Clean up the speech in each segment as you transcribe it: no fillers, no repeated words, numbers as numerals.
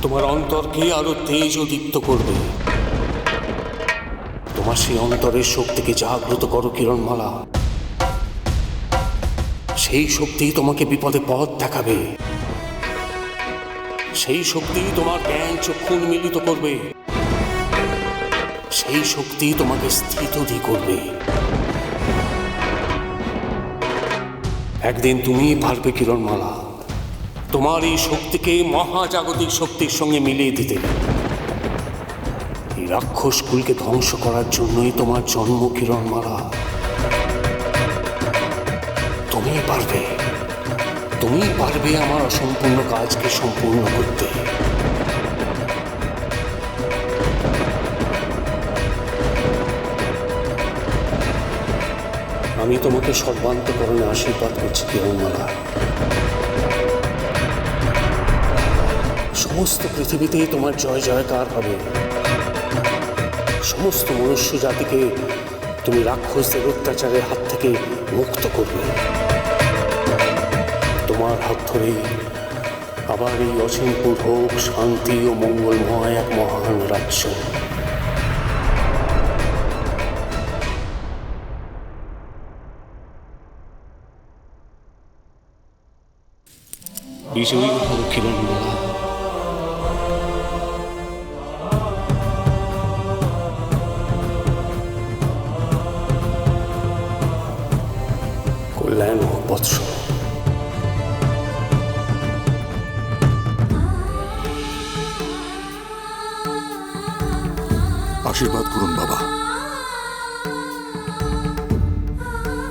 তোমার অন্তরকে আরো তেজ ও দীপ্ত করবে। তোমার সেই অন্তরের শক্তিকে জাগ্রত করো কিরণমালা। সেই শক্তি তোমাকে বিপদে পথ দেখাবে। সেই শক্তি তোমার জ্ঞান চক্ষু উন্মিলিত করবে। সেই শক্তি তোমাকে স্থিতধি করবে। একদিন তুমিই পারবে কিরণমালা তোমার এই শক্তিকে মহাজাগতিক শক্তির সঙ্গে মিলিয়ে দিতে। এই রাক্ষস কুলকে ধ্বংস করার জন্যই তোমার জন্ম কিরণমালা। তুমিই পারবে, তুমিই পারবে আমার অসম্পূর্ণ কাজকে সম্পূর্ণ করতে। আমি তোমাকে সর্বান্তকরণে আশীর্বাদ করছি কিরণমালা। সমস্ত পৃথিবীতেই তোমার জয় জয়কার হবে। সমস্ত মনুষ্য জাতিকে তুমি রাক্ষসদের অত্যাচারের হাত থেকে মুক্ত করবে। তোমার হাত ধরেই আবার এই অচিনপুর হোক শান্তি ও মঙ্গলময় এক মহান রাজ্য। বিজয়ী হও কিরণমালা। কল্যাণ হোক বৎস। আশীর্বাদ করুন বাবা।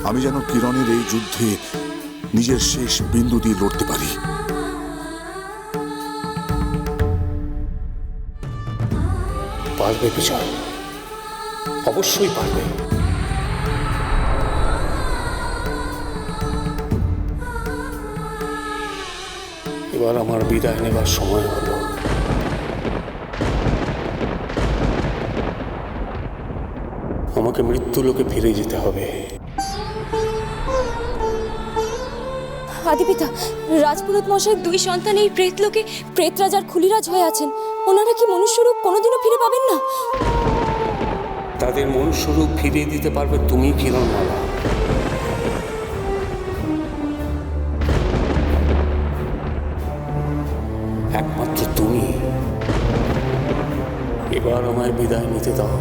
আমি যেন কিরণের এই যুদ্ধে নিজের শেষ বিন্দু দিয়ে লড়তে পারি। পারবে বিজয়, অবশ্যই পারবে। এবার আমার বিদায় নেবার সময় হলো। আমাকে মৃত্যুলোকে ফিরে যেতে হবে। আদিপিতা, রাজপুরোহিত মশাই দুই সন্তান এই প্রেতলোকে প্রেতরাজ আর খুলিরাজ হয়ে আছেন। ওনারা কি মনুষ্যরূপ কোনোদিনও ফিরে পাবেন না? তাদের মনুষ্যরূপ ফিরিয়ে দিতে পারবে তুমি কিরণমালা। একমাত্র তুমি। এবার আমায় বিদায় নিতে দাও।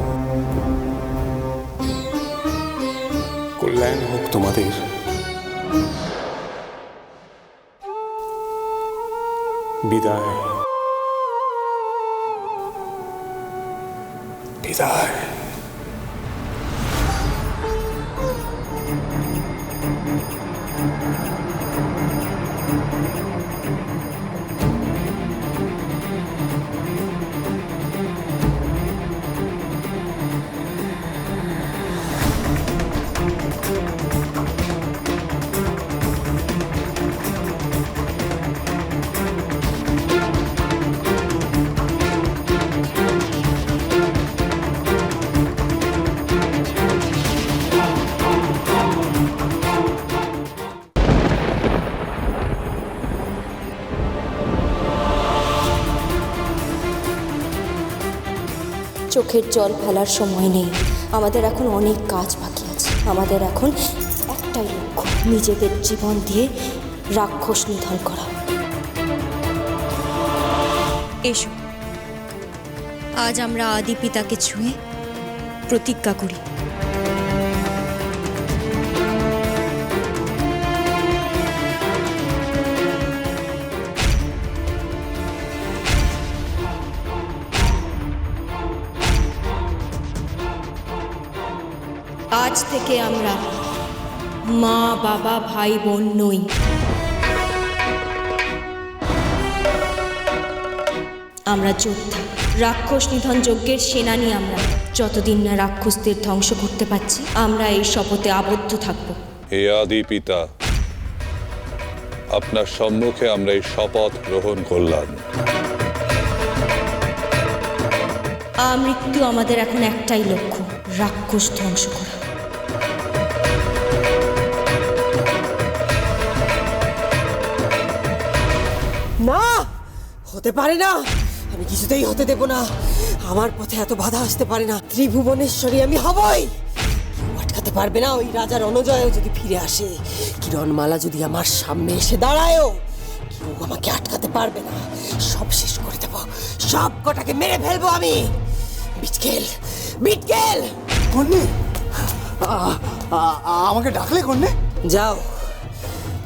কল্যাণ হোক তোমাদের। বিদায়, বিদায়। চোখের জল ফেলার সময় নেই। আমাদের এখন অনেক কাজ বাকি আছে। আমাদের এখন একটাই লক্ষ্য, নিজেদের জীবন দিয়ে রাক্ষস নিধন করা। এসো, আজ আমরা আদি পিতাকে ছুঁয়ে প্রতিজ্ঞা করি। আজ থেকে আমরা মা বাবা ভাই বোন নই। আমরা যোদ্ধা, রাক্ষস নিধন যজ্ঞের সেনানী। আমরা যতদিন না রাক্ষসদের ধ্বংস করতে পারছি, আমরা এই শপথে আবদ্ধ থাকব। হে আদি পিতা, আপনার সম্মুখে আমরা এই শপথ গ্রহণ করলাম। আমৃত্যু আমাদের এখন একটাই লক্ষ্য, রাক্ষস ধ্বংস করা। না, হতে পারে না। আমি কিছুতেই হতে দেব না। আমার পথে এত বাধা আসতে পারে না। ত্রিভুবনেশ্বরী আমি হবই। কেউ আটকাতে পারবে না। ওই রাজার অনুজয়ও যদি ফিরে আসে, কিরণমালা যদি আমার সামনে এসে দাঁড়ায়ও, কেউ আমাকে আটকাতে পারবে না। সব শেষ করে দেব, সব কটাকে মেরে ফেলবো আমি। বিটকেল, বিটকেল! কন্যে আমাকে ডাকলে কন্যে? যাও,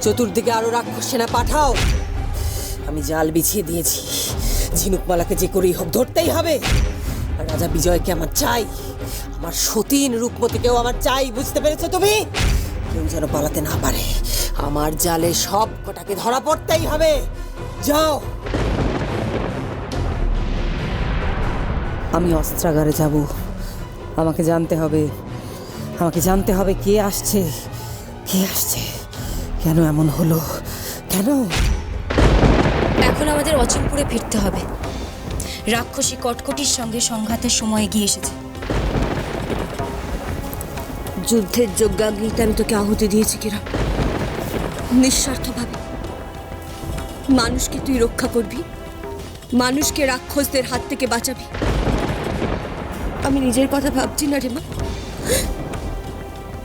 চতুর্দিকে আরো রাক্ষস সেনা পাঠাও। আমি জাল বিছিয়ে দিয়েছি। ঝিনুকমালাকে যে করেই হোক ধরতেই হবে। আর রাজা বিজয়কে আমার চাই। আমার সতীন রূপমতিকেও আমার চাই। বুঝতে পেরেছো তুমি? কেউ যেন পালাতে না পারে। আমার জালে সব কটাকে ধরা পড়তেই হবে। যাও। আমি অস্ত্রাগারে যাব। আমাকে জানতে হবে, কে আসছে, কেন এমন হলো, কেন? এখন আমাদের অচিনপুরে ফিরতে হবে। রাক্ষসী কটকটির সঙ্গে সংঘাতের সময় এগিয়ে এসেছে। যুদ্ধের যজ্ঞাগ্নিতে আমি তোকে আহুতি দিয়েছি কিরণ, নিঃস্বার্থভাবে। মানুষকে তুই রক্ষা করবি, মানুষকে রাক্ষসদের হাত থেকে বাঁচাবি। আমি নিজের কথা ভাবছি না রে মা,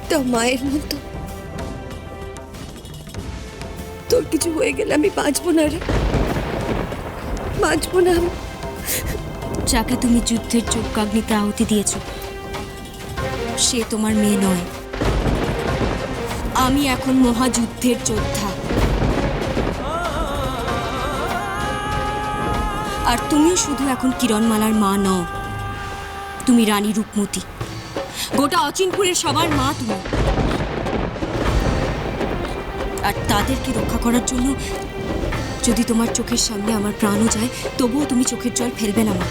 তো মায়ের মতো। তোর কিছু হয়ে গেলে আমি বাঁচবো না রে, বাঁচবো না। যাকে তুমি যুদ্ধের যজ্ঞাগ্নিতে আহুতি দিয়েছ, সে তোমার মেয়ে নয়। আমি এখন মহাযুদ্ধের যোদ্ধা। আর তুমি শুধু এখন কিরণমালার মা নও, তুমি রানী রূপমতি। গোটা অচিনপুরের সবার মা তুমি। আর তাদেরকে রক্ষা করার জন্য যদি তোমার চোখের সামনে আমার প্রাণও যায়, তবুও তুমি চোখের জল ফেলবে না মা।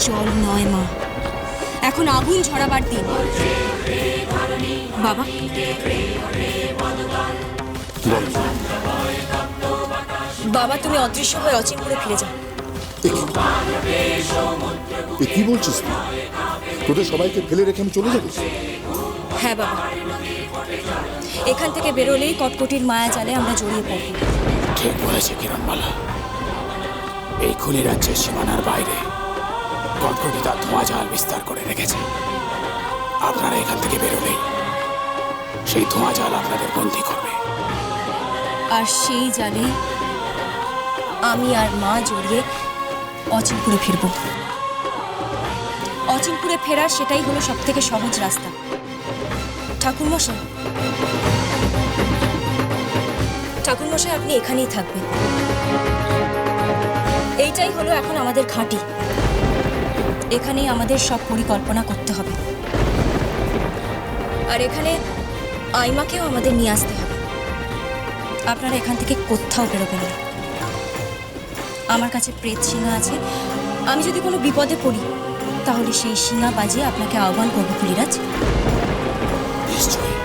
জল নয় মা, এখন আগুন ঝরাবার দিন। বাবা, বাবা তুমি অদৃশ্য হয়ে অচিনপুরে ফিরে যাও। এ কি বলছিস তুই? তোদের সবাইকে ফেলে রেখে আমি চলে যাবো? হ্যাঁ বাবা, এখান থেকে বেরোলেই কটকটির মায়া জালে আমরা জড়িয়ে পড়ব। ঠিক বলেছে কিরণমালা। এই খুনি রাজ্যের সীমানার বাইরে কটকটি তার ধোঁয়া জাল বিস্তার করে রেখেছে। আপনারা এখান থেকে বেরোলেই সেই ধোঁয়া জাল আপনাদের বন্দী করবে। আর সেই জালে আমি আর মা জড়িয়ে অচিনপুরে ফিরব। অচিনপুরে ফেরার সেটাই হলো সব থেকে সহজ রাস্তা। ঠাকুরমশাই, ঠাকুরমশাই আপনি এখানেই থাকবেন। এইটাই হলো এখন আমাদের ঘাঁটি। এখানেই আমাদের সব পরিকল্পনা করতে হবে। আর এখানে আইমাকেও আমাদের নিয়ে আসতে হবে। আপনারা এখান থেকে কোথাও বেরোবেন না। আমার কাছে প্রেত শিঙা আছে। আমি যদি কোনো বিপদে পড়ি, তাহলে সেই শিঙা বাজিয়ে আপনাকে আহ্বান করবো খুলিরাজ। নিশ্চয়ই,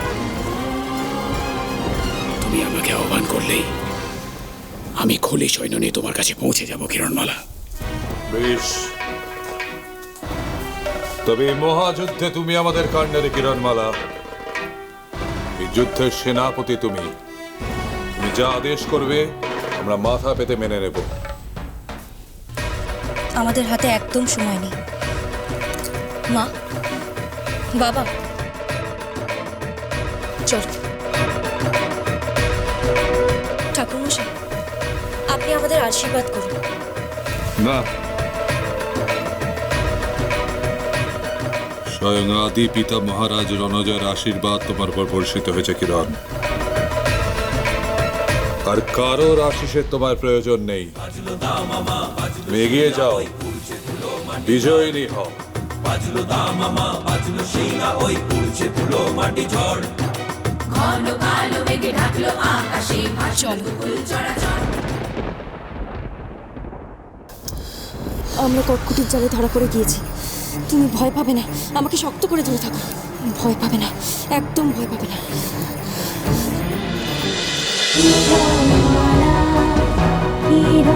তুমি আমাকে আহ্বান করলেই আমি খুলি সৈন্য নিয়ে তোমার কাছে পৌঁছে যাব কিরণমালা। বেশ, তবে এই মহাযুদ্ধে তুমি আমাদের কর্ণের কিরণমালা। এই যুদ্ধের সেনাপতি তুমি। তুমি যা আদেশ করবে আমরা মাথা পেতে মেনে নেব। আমাদের হাতে একদম সময় নেই। মা, বাবা, চল। ঠাকুরমশাই, আপনি আমাদের আশীর্বাদ করুন। না, স্বয়ং আদি পিতা মহারাজ রণজয়ের আশীর্বাদ তোমার উপর বর্ষিত হয়েছে কিরণ। আর কারোর আশিসের তোমার প্রয়োজন নেই। তুমি এগিয়ে যাও, বিজয়িনী হও। আমরা কটকটির জালে ধরা পড়ে গিয়েছি। তুমি ভয় পাবে না, আমাকে শক্ত করে ধরে থাকো। ভয় পাবে না, একদম ভয় পাবে না। Hero,